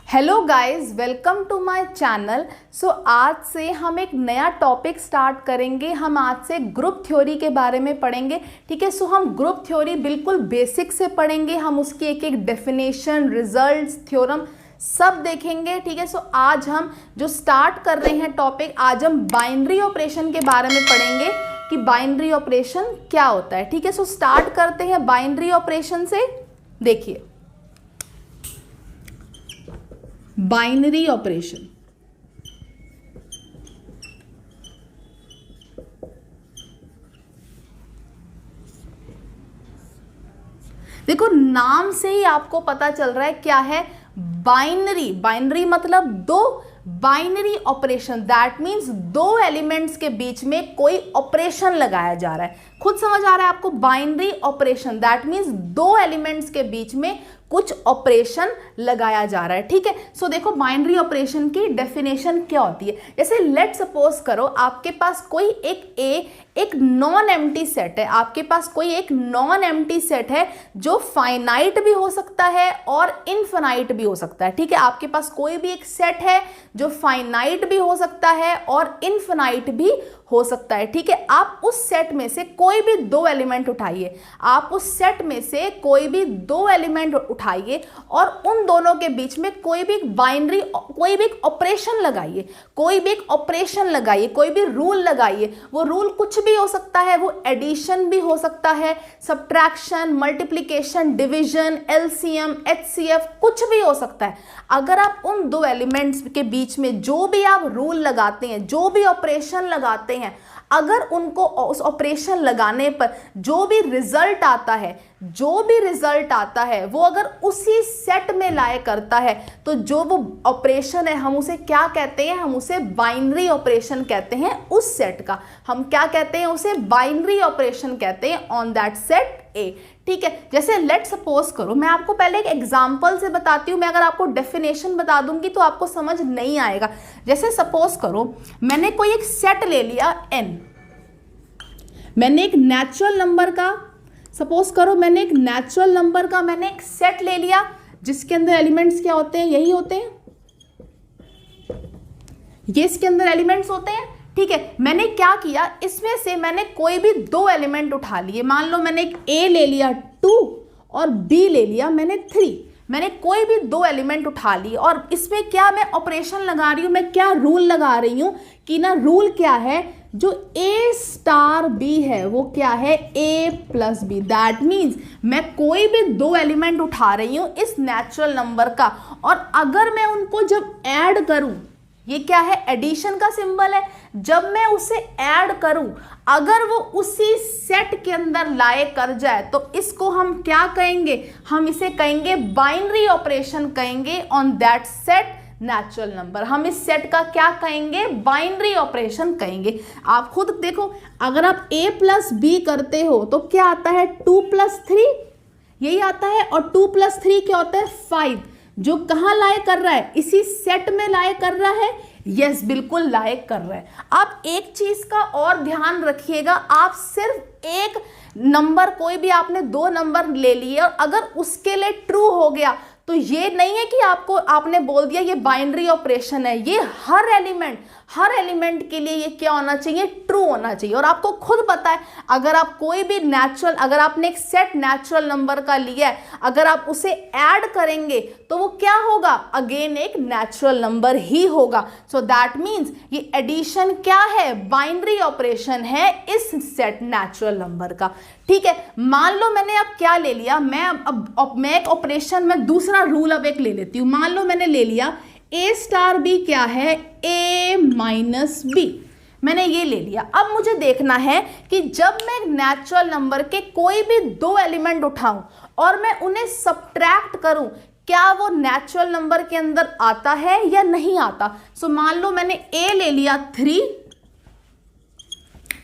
Hello guys, welcome to my channel. So आज से हम एक नया टॉपिक स्टार्ट करेंगे। हम आज से ग्रुप थ्योरी के बारे में पढ़ेंगे। ठीक है, सो हम ग्रुप थ्योरी बिल्कुल बेसिक से पढ़ेंगे। हम उसकी एक एक डेफिनेशन, रिजल्ट्स, थ्योरम सब देखेंगे। ठीक है, सो आज हम जो स्टार्ट कर रहे हैं टॉपिक, आज हम बाइनरी ऑपरेशन के बारे में पढ़ेंगे कि बाइनरी ऑपरेशन क्या होता है। ठीक है, सो स्टार्ट करते हैं बाइनरी ऑपरेशन से। देखिए, बाइनरी ऑपरेशन, देखो नाम से ही आपको पता चल रहा है क्या है बाइनरी। बाइनरी मतलब दो, बाइनरी ऑपरेशन दैट मीन्स दो एलिमेंट्स के बीच में कोई ऑपरेशन लगाया जा रहा है। खुद समझ आ रहा है आपको? बाइनरी ऑपरेशन दैट मीन्स दो एलिमेंट्स के बीच में कुछ ऑपरेशन लगाया जा रहा है। ठीक है, सो देखो बाइनरी ऑपरेशन की डेफिनेशन क्या होती है। जैसे लेट सपोज करो आपके पास कोई एक नॉन एम्प्टी सेट है। आपके पास कोई एक नॉन एम्प्टी सेट है जो फाइनाइट भी हो सकता है और इनफाइनाइट भी हो सकता है। ठीक है, आपके पास कोई भी एक सेट है जो फाइनाइट भी हो सकता है और इनफाइनाइट भी हो सकता है। ठीक है, आप उस सेट में से कोई भी दो एलिमेंट उठाइए। आप उस सेट में से कोई भी दो एलिमेंट उठाइए और उन दोनों के बीच में कोई भी बाइनरी, कोई भी ऑपरेशन लगाइए। कोई भी एक ऑपरेशन लगाइए, कोई भी रूल लगाइए। वो रूल कुछ भी हो सकता है, वो एडिशन भी हो सकता है, subtraction, multiplication, division, LCM, HCF, कुछ भी हो सकता है। अगर आप उन दो एलिमेंट्स के बीच में जो भी आप रूल लगाते हैं, जो भी ऑपरेशन लगाते हैं, अगर उनको उस ऑपरेशन लगाने पर जो भी रिजल्ट आता है, जो भी रिजल्ट आता है वो अगर उसी सेट में लाया करता है, तो जो वो ऑपरेशन है हम उसे क्या कहते हैं? हम उसे बाइनरी ऑपरेशन कहते हैं। उस सेट का हम क्या कहते हैं? उसे बाइनरी ऑपरेशन कहते हैं ऑन दैट सेट ए। ठीक है, जैसे लेट सपोज करो, मैं आपको पहले एक एग्जांपल से बताती हूँ। मैं अगर आपको डेफिनेशन बता दूंगी तो आपको समझ नहीं आएगा। जैसे सपोज करो मैंने कोई एक सेट ले लिया n, मैंने एक नेचुरल नंबर का, सपोज करो मैंने एक नेचुरल नंबर का मैंने एक सेट ले लिया जिसके अंदर एलिमेंट्स क्या होते हैं? यही होते हैं, ये इसके अंदर एलिमेंट्स होते हैं। ठीक है, मैंने क्या किया, इसमें से मैंने कोई भी दो एलिमेंट उठा लिए। मान लो मैंने एक a ले लिया 2 और b ले लिया मैंने 3। मैंने कोई भी दो एलिमेंट उठा लिए और इसमें क्या मैं ऑपरेशन लगा रही हूं, मैं क्या रूल लगा रही हूं कि ना, रूल क्या है, जो a स्टार b है वो क्या है? a plus B. That means मैं कोई भी दो एलिमेंट उठा रही हूं इस नेचुरल नंबर का, और अगर मैं उनको जब ऐड करूं, ये क्या है? एडिशन का सिंबल है। जब मैं उसे ऐड करूं, अगर वो उसी सेट के अंदर लाए कर जाए तो इसको हम क्या कहेंगे? हम इसे कहेंगे बाइनरी ऑपरेशन कहेंगे on that set natural number. हम इस सेट का क्या कहेंगे? बाइनरी ऑपरेशन कहेंगे। आप खुद देखो, अगर आप a प्लस बी करते हो तो क्या आता है? 2 प्लस 3, यही आता है। और 2 प्लस 3 क्या होता है? 5। जो कहाँ लाए कर रहा है? इसी सेट में लाए कर रहा है। यस, बिल्कुल लायक कर रहा है। आप एक चीज का और ध्यान रखिएगा, आप सिर्फ एक नंबर, कोई भी आपने दो नंबर ले लिए और अगर उसके लिए ट्रू हो गया तो ये नहीं है कि आपने बोल दिया ये बाइनरी ऑपरेशन है। ये हर एलिमेंट के लिए ये क्या होना चाहिए? ट्रू होना चाहिए। और आपको खुद पता है, अगर आप कोई भी नेचुरल, अगर आपने एक सेट नेचुरल नंबर का लिया है, अगर आप उसे ऐड करेंगे तो वो क्या होगा? अगेन एक नेचुरल नंबर ही होगा। सो दैट मीन्स ये एडिशन क्या है? बाइनरी ऑपरेशन है इस सेट नेचुरल नंबर का। ठीक है, मान लो मैंने अब क्या ले लिया, मैं एक ऑपरेशन में दूसरा रूल अब एक ले लेती हूं। मान लो मैंने ले लिया a स्टार b क्या है? a minus b। मैंने ये ले लिया। अब मुझे देखना है कि जब मैं नेचुरल नंबर के कोई भी दो एलिमेंट उठाऊं और मैं उन्हें सब्ट्रैक्ट करूं, क्या वो नेचुरल नंबर के अंदर आता है या नहीं आता? सो मान लो मैंने a ले लिया 3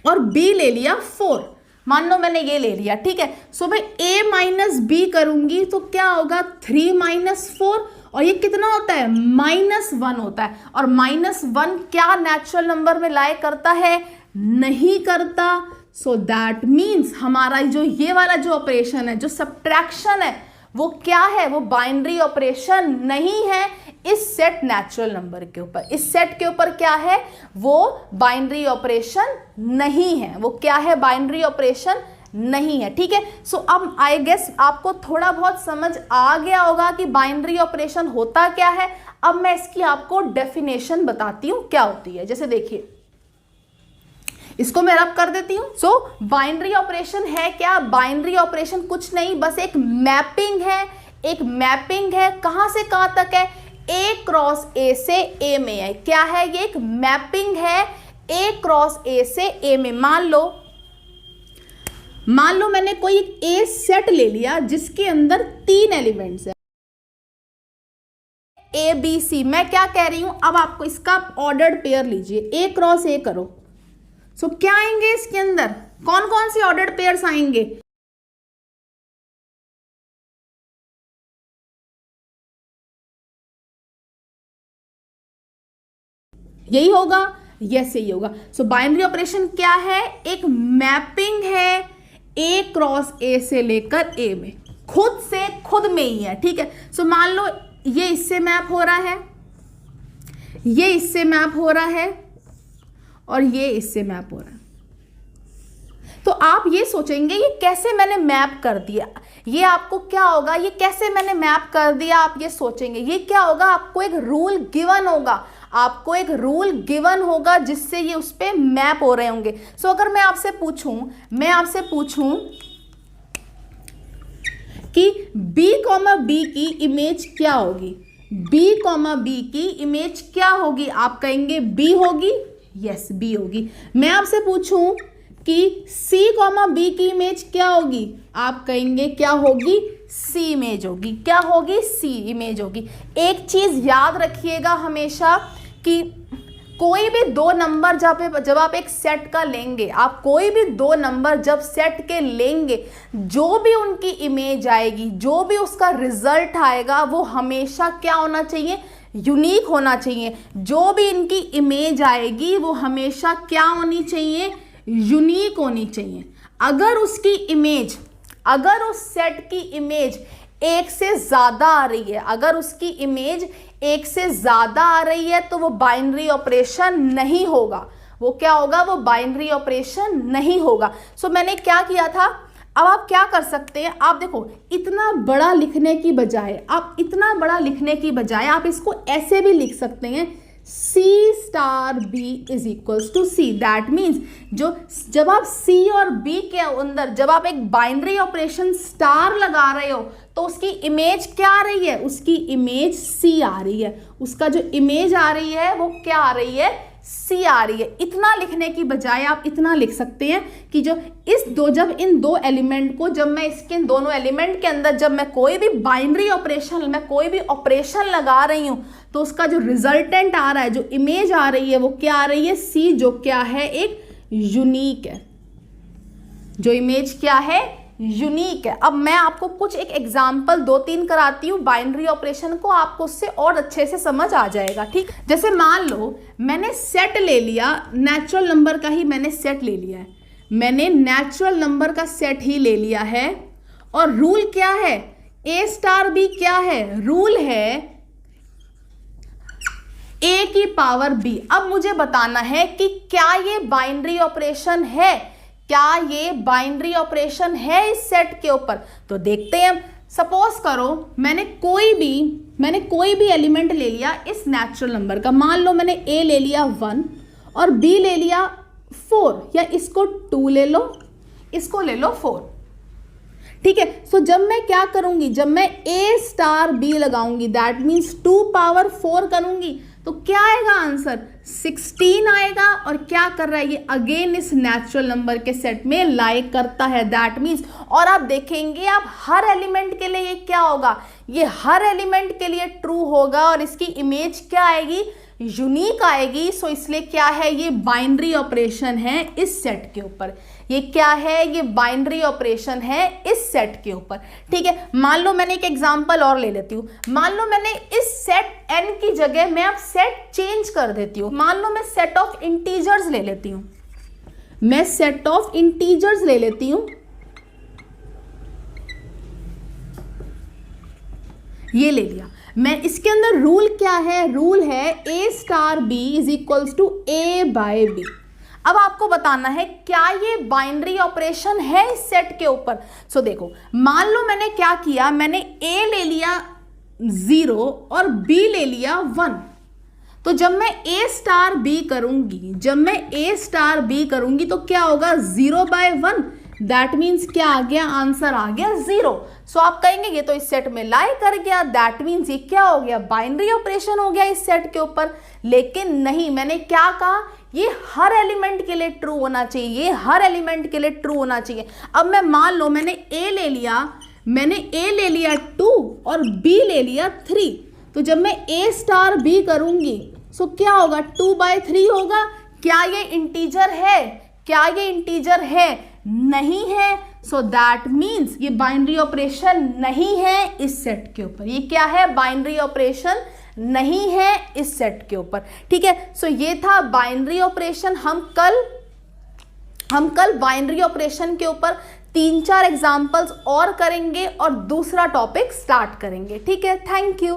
और b ले लिया 4। मान लो मैंने ये ले लिया। ठीक है, सो मैं a माइनस बी करूंगी तो क्या होगा? 3 माइनस 4, और ये कितना होता है? -1 होता है। और -1 क्या नेचुरल नंबर में लाया करता है? नहीं करता। सो दैट मीन्स हमारा जो ये वाला जो ऑपरेशन है, जो सब्ट्रैक्शन है, वो क्या है? वो बाइनरी ऑपरेशन नहीं है। इस सेट नेचुरल नंबर के ऊपर। इस सेट के ऊपर क्या है, वो बाइनरी ऑपरेशन नहीं है। वो क्या है, बाइनरी ऑपरेशन नहीं है। ठीक है, सो अब आई गेस आपको थोड़ा बहुत समझ आ गया होगा कि बाइनरी ऑपरेशन होता क्या है। अब मैं इसकी आपको डेफिनेशन बताती हूं क्या होती है। जैसे देखिए, इसको मैं रब कर देती हूं। सो बाइनरी ऑपरेशन है क्या, बाइनरी ऑपरेशन कुछ नहीं, बस एक मैपिंग है। एक मैपिंग है, कहां से कहां तक है, ए क्रॉस ए से ए में है। क्या है ये, एक मैपिंग है ए क्रॉस ए से ए में। मान लो मैंने कोई ए सेट ले लिया जिसके अंदर 3 एलिमेंट्स है, ए बी सी। मैं क्या कह रही हूं, अब आपको इसका ऑर्डर्ड पेयर लीजिए, ए क्रॉस ए करो। सो क्या आएंगे इसके अंदर, कौन कौन से ऑर्डर्ड पेयर्स आएंगे, यही होगा, यस यही होगा। सो बाइनरी ऑपरेशन क्या है, एक मैपिंग है ए क्रॉस ए से लेकर ए में, खुद से खुद में ही है। ठीक है, सो मान लो ये इससे मैप हो रहा है, ये इससे मैप हो रहा है, और ये इससे मैप हो रहा है। तो आप ये सोचेंगे ये कैसे मैंने मैप कर दिया, ये आपको क्या होगा, ये कैसे मैंने मैप कर दिया, आप ये सोचेंगे। ये क्या होगा, आपको एक रूल गिवन होगा, आपको एक रूल गिवन होगा जिससे ये उस पे मैप हो रहे होंगे। सो अगर मैं आपसे पूछूं कि b, b की इमेज क्या होगी, b, b की इमेज क्या होगी, आप कहेंगे b होगी, यस b होगी। मैं आपसे पूछूं कि c, b की इमेज क्या होगी, आप कहेंगे क्या होगी, c इमेज होगी। क्या होगी, c इमेज होगी। एक चीज याद रखिएगा हमेशा कि कोई भी 2 नंबर जब आप एक सेट का लेंगे, आप कोई भी 2 नंबर जब सेट के लेंगे, जो भी उनकी इमेज आएगी, जो भी उसका रिजल्ट आएगा, वो हमेशा क्या होना चाहिए, यूनिक होना चाहिए। जो भी इनकी इमेज आएगी वो हमेशा क्या होनी चाहिए, यूनिक होनी चाहिए। अगर उसकी इमेज, अगर उस सेट की इमेज एक से ज्यादा आ रही है, अगर उसकी इमेज एक से ज्यादा आ रही है, तो वो बाइनरी ऑपरेशन नहीं होगा। वो क्या होगा, वो बाइनरी ऑपरेशन नहीं होगा। सो मैंने क्या किया था, अब आप क्या कर सकते हैं, आप देखो इतना बड़ा लिखने की बजाय, आप इसको ऐसे भी लिख सकते हैं, C star B is equals to C। That means जब आप C और B के अंदर जब आप एक बाइनरी ऑपरेशन स्टार लगा रहे हो, तो उसकी इमेज क्या आ रही है, उसकी इमेज C आ रही है। उसका जो इमेज आ रही है वो क्या आ रही है, C आ रही है। इतना लिखने की बजाय आप इतना लिख सकते हैं कि जब इन 2 एलिमेंट को, जब मैं इसके इन दोनों एलिमेंट के अंदर जब मैं कोई भी बाइनरी ऑपरेशन, मैं कोई भी ऑपरेशन लगा रही हूं, तो उसका जो रिजल्टेंट आ रहा है, जो इमेज आ रही है, वो क्या आ रही है, C, जो क्या है, एक यूनिक है। जो इमेज क्या है, यूनिक है। अब मैं आपको कुछ एक एग्जाम्पल 2-3 कराती हूँ बाइनरी ऑपरेशन को, आपको उससे और अच्छे से समझ आ जाएगा। ठीक, जैसे मान लो मैंने सेट ले लिया, नेचुरल नंबर का ही मैंने सेट ले लिया है, मैंने नेचुरल नंबर का सेट ही ले लिया है, और रूल क्या है, A स्टार B क्या है, रूल है A की पावर B। अब मुझे बताना है कि क्या ये बाइनरी ऑपरेशन है, क्या ये बाइनरी ऑपरेशन है इस सेट के ऊपर। तो देखते हैं। सपोज करो मैंने कोई भी एलिमेंट ले लिया इस नेचुरल नंबर का, मान लो मैंने A ले लिया 1 और B ले लिया 4, या इसको 2 ले लो, इसको ले लो 4। ठीक है, सो जब मैं क्या करूंगी, जब मैं A स्टार B लगाऊंगी, दैट मीन्स 2 पावर 4 करूंगी, तो क्या आएगा आंसर, 16 आएगा। और क्या कर रहा है ये, अगेन इस नेचुरल नंबर के सेट में लाई करता है, दैट मीन्स। और आप देखेंगे आप हर एलिमेंट के लिए ये क्या होगा, ये हर एलिमेंट के लिए ट्रू होगा, और इसकी इमेज क्या आएगी, यूनिक आएगी। सो इसलिए क्या है, ये बाइनरी ऑपरेशन है इस सेट के ऊपर। ये क्या है, ये बाइनरी ऑपरेशन है इस सेट के ऊपर। ठीक है, मान लो मैंने एक एग्जांपल और ले लेती हूँ। मान लो मैंने इस सेट n की जगह मैं अब सेट चेंज कर देती हूँ। मान लो मैं सेट ऑफ इंटीजर्स ले लेती हूँ, मैं सेट ऑफ इंटीजर्स ले लेती हूँ, ये ले लिया। मैं इसके अंदर रूल क्या है, रूल है A star B is equals to A by B। अब आपको बताना है क्या ये बाइनरी ऑपरेशन है इस सेट के ऊपर। सो देखो, मान लो मैंने क्या किया, मैंने A ले लिया 0 और B ले लिया 1। तो जब मैं A स्टार B करूंगी, तो क्या होगा 0 बाय 1, दैट मीन्स क्या आ गया, आंसर आ गया 0। सो आप कहेंगे ये तो इस सेट में लाई कर गया, दैट मीन्स ये क्या हो गया, बाइनरी ऑपरेशन हो गया इस सेट के ऊपर। लेकिन नहीं, मैंने क्या कहा, ये हर एलिमेंट के लिए ट्रू होना चाहिए, अब मैं मान लो मैंने A ले लिया 2 और B ले लिया 3। तो जब मैं A स्टार B करूंगी, सो क्या होगा, 2/3 होगा। क्या ये इंटीजर है, नहीं है। सो दैट मीन्स ये बाइनरी ऑपरेशन नहीं है इस सेट के ऊपर। ये क्या है, बाइनरी ऑपरेशन नहीं है इस सेट के ऊपर। ठीक है, सो ये था बाइनरी ऑपरेशन। हम कल बाइनरी ऑपरेशन के ऊपर 3-4 एग्जाम्पल्स और करेंगे और दूसरा टॉपिक स्टार्ट करेंगे। ठीक है, थैंक यू।